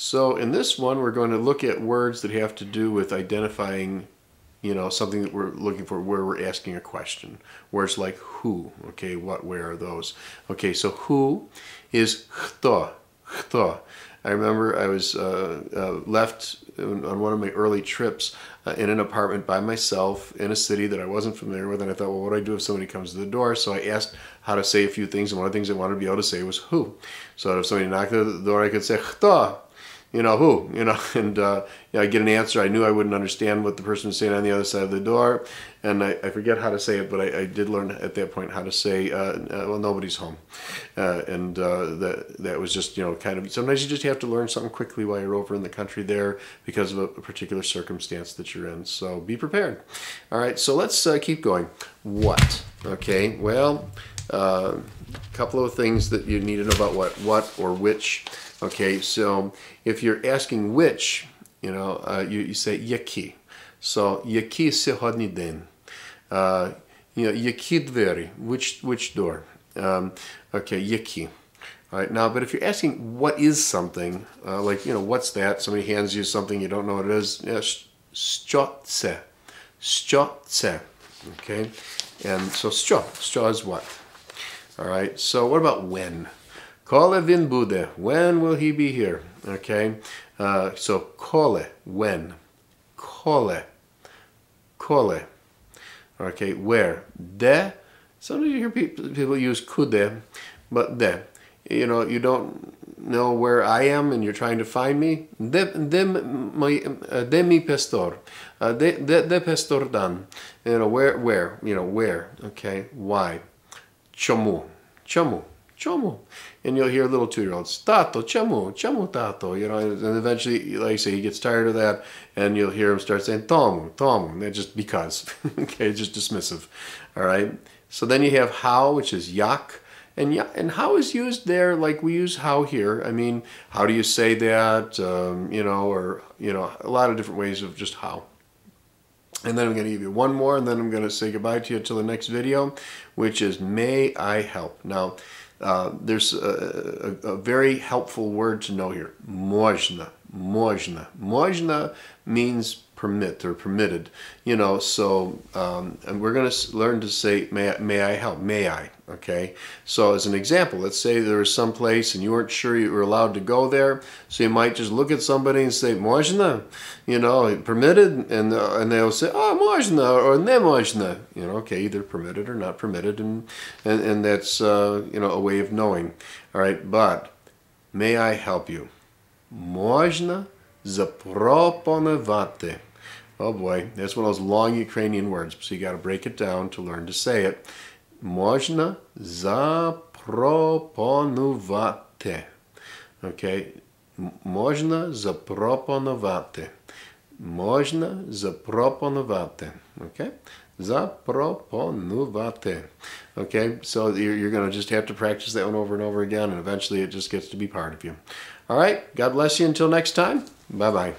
So in this one, we're going to look at words that have to do with identifying, something that we're looking for, where we're asking a question. Words like who, okay, what, where are those? Okay, so who is kto, kto. I remember I was left on one of my early trips in an apartment by myself in a city that I wasn't familiar with, and I thought, well, what do I do if somebody comes to the door? So I asked how to say a few things, and one of the things I wanted to be able to say was who. So if somebody knocked at the door, I could say kto. Who, and I get an answer. I knew I wouldn't understand what the person was saying on the other side of the door, and I forget how to say it, but I did learn at that point how to say, well, nobody's home, and that was just, kind of, sometimes you just have to learn something quickly while you're over in the country there because of a particular circumstance that you're in, so be prepared. All right, so let's keep going. What? Okay, well, a couple of things that you need to know about what or which. Okay, so if you're asking which, you say які. So які сьогодні день? Які двері? Which door? Okay, які. All right, now, but if you're asking what is something, like, what's that? Somebody hands you something, you don't know what it is. Що це? Що це? Okay, and so що is what? All right, so what about when? Коли він буде? When will he be here? Okay, so коли, when. Коли. Коли. Okay, where? Де? Sometimes you hear people use куди, but де. You don't know where I am and you're trying to find me. De mi pastor. De pastor dan. Where? Where? Okay, why? Чому? Чому? Чому? And you'll hear little 2-year-olds, Tato, чому? Чому tato? And eventually, like I say, he gets tired of that, and you'll hear him start saying, Tomu, Tomu, and that's just because. Okay, just dismissive. All right? So then you have how, which is jak, and how is used there like we use how here. I mean, how do you say that? Or a lot of different ways of just how. And then I'm going to give you one more, and then I'm going to say goodbye to you until the next video, which is may I help. Now, there's a very helpful word to know here. Можно. Можно. Можно means permit or permitted. So and we're going to learn to say, may I help? May I? Okay. So as an example, let's say there was some place and you weren't sure you were allowed to go there. So you might just look at somebody and say, можно, permitted, and they'll say, oh, можно, or не можно. Okay, either permitted or not permitted, and that's a way of knowing. All right, but may I help you? Можно запропонувати. Oh boy, that's one of those long Ukrainian words, so you got to break it down to learn to say it. Можна запропонувати. Okay, можна запропонувати. Можна запропонувати. Okay, запропонувати. Okay, so you're going to just have to practice that one over and over again, and eventually it just gets to be part of you. All right, God bless you until next time. Bye-bye.